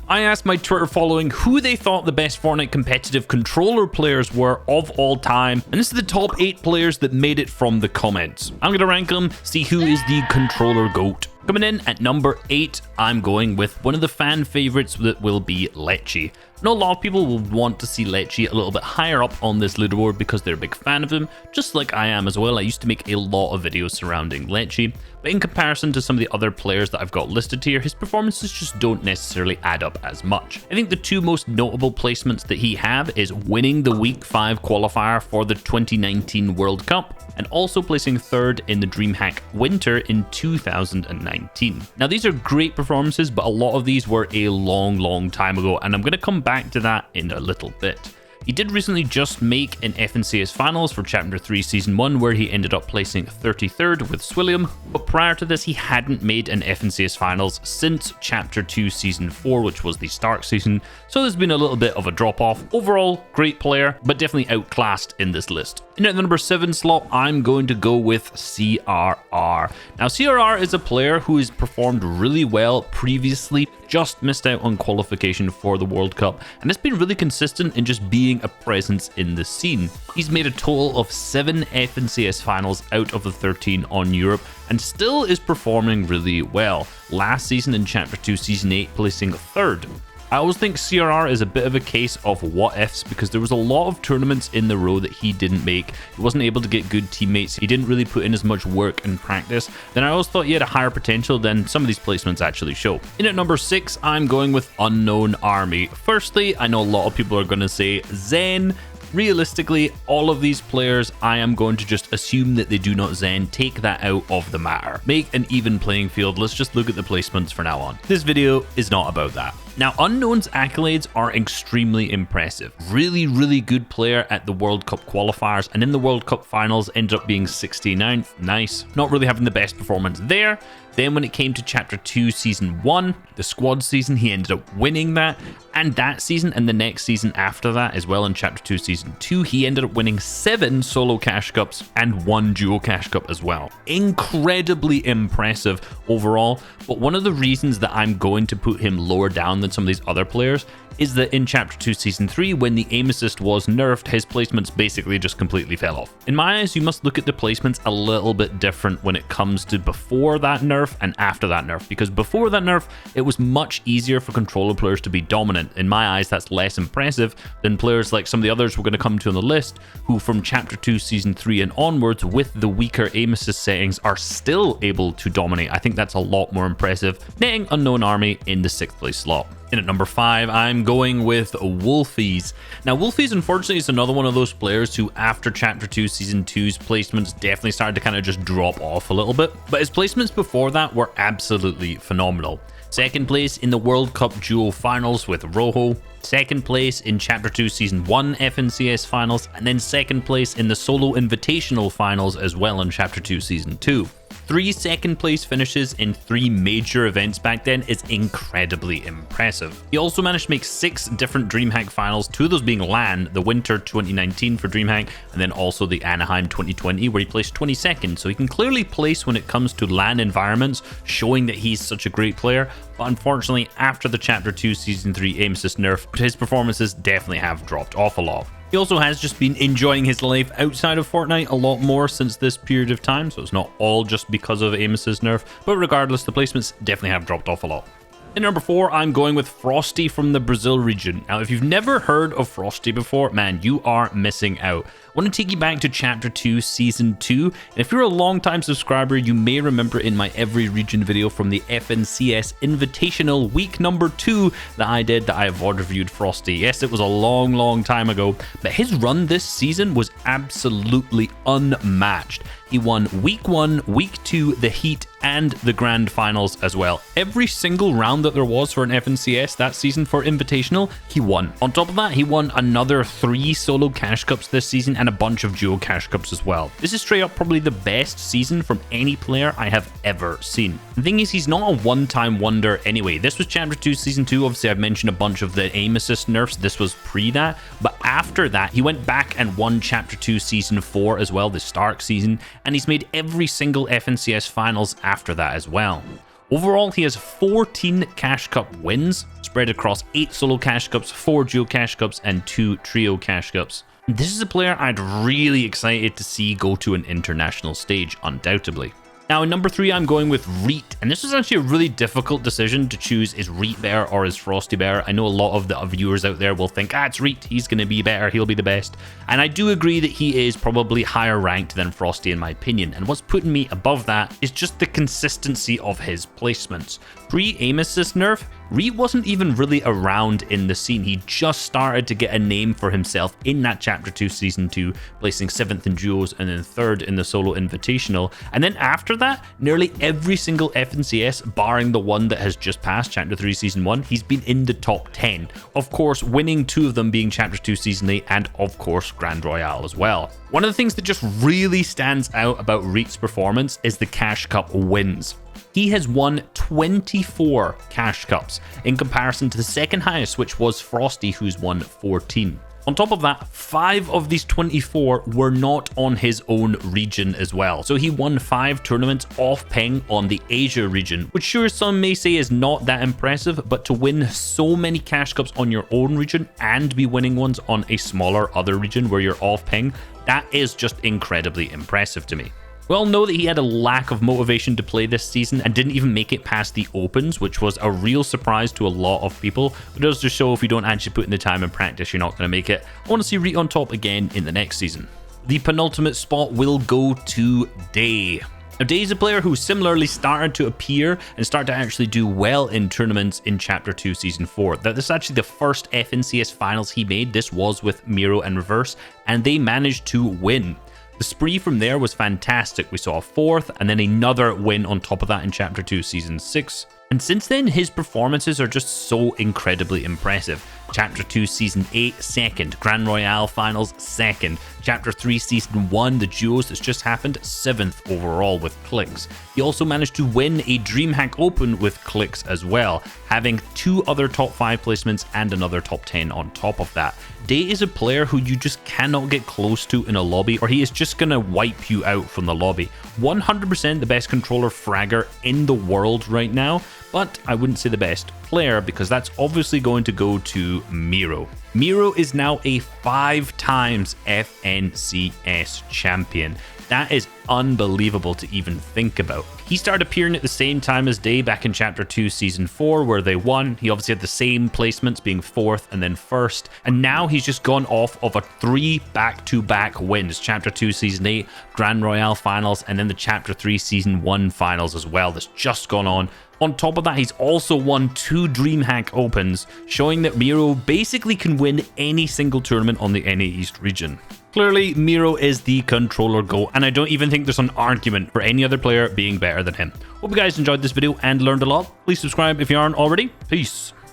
I asked my Twitter following who they thought the best Fortnite competitive controller players were of all time, and this is the top 8 players that made it from the comments. I'm going to rank them, see who is the controller GOAT. Coming in at number 8, I'm going with one of the fan favorites that will be Leche. I know a lot of people will want to see Leche a little bit higher up on this leaderboard because they're a big fan of him, just like I am as well. I used to make a lot of videos surrounding Leche, but in comparison to some of the other players that I've got listed here, his performances just don't necessarily add up as much. I think the 2 most notable placements that he have is winning the Week 5 qualifier for the 2019 World Cup, and also placing 3rd in the DreamHack Winter in 2019. Now these are great performances, but a lot of these were a long time ago, and I'm going to come back to that in a little bit. He did recently just make an FNCS Finals for Chapter 3 Season 1 where he ended up placing 33rd with Swilliam, but prior to this he hadn't made an FNCS Finals since Chapter 2 Season 4, which was the Stark season, so there's been a little bit of a drop off. Overall, great player, but definitely outclassed in this list. In at the number 7 slot, I'm going to go with CRR. Now CRR is a player who has performed really well previously, just missed out on qualification for the World Cup, and has been really consistent in just being a presence in the scene. He's made a total of 7 FNCS finals out of the 13 on Europe, and still is performing really well. Last season in Chapter 2 Season 8 placing 3rd. I always think CRR is a bit of a case of what ifs, because there was a lot of tournaments in the row that he didn't make. He wasn't able to get good teammates. He didn't really put in as much work and practice. Then I always thought he had a higher potential than some of these placements actually show. In at number 6, I'm going with UnknownxArmy. Firstly, I know a lot of people are going to say Zen. Realistically, all of these players, I am going to just assume that they do not Zen. Take that out of the matter. Make an even playing field. Let's just look at the placements for now on. This video is not about that. Now, Unknown's accolades are extremely impressive. Really good player at the World Cup qualifiers, and in the World Cup finals ended up being 69th. Nice. Not really having the best performance there. Then when it came to Chapter 2 Season 1, the squad season, he ended up winning that. And that season and the next season after that as well, in Chapter 2 Season 2, he ended up winning 7 solo cash cups and 1 duo cash cup as well. Incredibly impressive overall, but one of the reasons that I'm going to put him lower down than some of these other players is that in Chapter 2 Season 3, when the aim assist was nerfed, his placements basically just completely fell off. In my eyes, you must look at the placements a little bit different when it comes to before that nerf and after that nerf, because before that nerf, it was much easier for controller players to be dominant. In my eyes, that's less impressive than players like some of the others we're going to come to on the list, who from Chapter 2 Season 3 and onwards, with the weaker aim assist settings, are still able to dominate. I think that's a lot more impressive, netting UnknownxArmy in the 6th place slot. In at number 5, I'm going with Wolfies. Now, Wolfies, unfortunately, is another one of those players who, after Chapter 2 Season 2's placements, definitely started to kind of just drop off a little bit. But his placements before that were absolutely phenomenal. 2nd place in the World Cup Duo Finals with Rojo. 2nd place in Chapter 2 Season 1 FNCS Finals. And then 2nd place in the Solo Invitational Finals as well in Chapter 2 Season 2. 3 2nd place finishes in 3 major events back then is incredibly impressive. He also managed to make 6 different DreamHack finals, 2 of those being LAN, the Winter 2019 for DreamHack, and then also the Anaheim 2020 where he placed 22nd. So he can clearly place when it comes to LAN environments, showing that he's such a great player. But unfortunately, after the Chapter 2 Season 3 aim assist nerf, his performances definitely have dropped off a lot. He also has just been enjoying his life outside of Fortnite a lot more since this period of time, so it's not all just because of aim assist nerf, but regardless, the placements definitely have dropped off a lot. In number 4, I'm going with Frosty from the Brazil region. Now, if you've never heard of Frosty before, man, you are missing out. I want to take you back to Chapter 2 Season 2, and if you're a long-time subscriber, you may remember in my Every Region video from the FNCS Invitational Week number 2 that I did, that I have VOD reviewed Frosty. Yes, it was a long time ago, but his run this season was absolutely unmatched. He won Week 1, Week 2, the Heat, and the Grand Finals as well. Every single round that there was for an FNCS that season for Invitational, he won. On top of that, he won another 3 solo cash cups this season and a bunch of duo cash cups as well. This is straight up probably the best season from any player I have ever seen. The thing is, he's not a one-time wonder anyway. This was Chapter 2 Season 2. Obviously, I've mentioned a bunch of the aim assist nerfs. This was pre that. But after that, he went back and won Chapter 2 Season 4 as well, the Stark season. And he's made every single FNCS finals after that as well. Overall, he has 14 Cash Cup wins. It's spread across 8 solo cash cups, 4 duo cash cups, and 2 trio cash cups. This is a player I'd really excited to see go to an international stage, undoubtedly. Now, in number 3, I'm going with Reet, and this was actually a really difficult decision to choose, is Reet better or is Frosty better? I know a lot of the viewers out there will think, it's Reet, he's going to be better, he'll be the best. And I do agree that he is probably higher ranked than Frosty in my opinion, and what's putting me above that is just the consistency of his placements. Pre-aim assist nerf, Reet wasn't even really around in the scene. He just started to get a name for himself in that Chapter 2 Season 2, placing 7th in duos and then 3rd in the solo invitational. And then after that, nearly every single FNCS, barring the one that has just passed, Chapter 3 Season 1, he's been in the top 10. Of course, winning 2 of them being Chapter 2 Season 8 and of course Grand Royale as well. One of the things that just really stands out about Reet's performance is the Cash Cup wins. He has won 24 Cash Cups in comparison to the second highest, which was Frosty, who's won 14. On top of that, 5 of these 24 were not on his own region as well. So he won 5 tournaments off ping on the Asia region, which sure some may say is not that impressive, but to win so many Cash Cups on your own region and be winning ones on a smaller other region where you're off ping, that is just incredibly impressive to me. We all know that he had a lack of motivation to play this season and didn't even make it past the opens, which was a real surprise to a lot of people. It does just show if you don't actually put in the time and practice, you're not going to make it. I want to see Reet on top again in the next season. The penultimate spot will go to Deyy. Now, Deyy is a player who similarly started to appear and start to actually do well in tournaments in Chapter 2 Season 4. This is actually the first FNCS finals he made. This was with Mero and Reverse, and they managed to win. The spree from there was fantastic. We saw a 4th and then another win on top of that in Chapter 2 Season 6. And since then, his performances are just so incredibly impressive. Chapter 2 Season 8, 2nd. Grand Royale Finals, 2nd. Chapter 3 Season 1, the duos that's just happened, 7th overall with clicks. He also managed to win a DreamHack Open with clicks as well, having 2 other top 5 placements and another top 10 on top of that. Deyy is a player who you just cannot get close to in a lobby, or he is just going to wipe you out from the lobby. 100% the best controller fragger in the world right now, but I wouldn't say the best player because that's obviously going to go to Mero. Mero is now a 5 times FNCS champion. That is unbelievable to even think about. He started appearing at the same time as Deyy back in Chapter 2 Season 4 where they won. He obviously had the same placements, being 4th and then 1st. And now he's just gone off of 3 back-to-back wins. Chapter 2 Season 8, Grand Royale Finals, and then the Chapter 3 Season 1 Finals as well. That's just gone on. On top of that, he's also won 2 DreamHack Opens, showing that Mero basically can win any single tournament on the NA East region. Clearly, Mero is the controller GOAT, and I don't even think there's an argument for any other player being better than him. Hope you guys enjoyed this video and learned a lot. Please subscribe if you aren't already. Peace.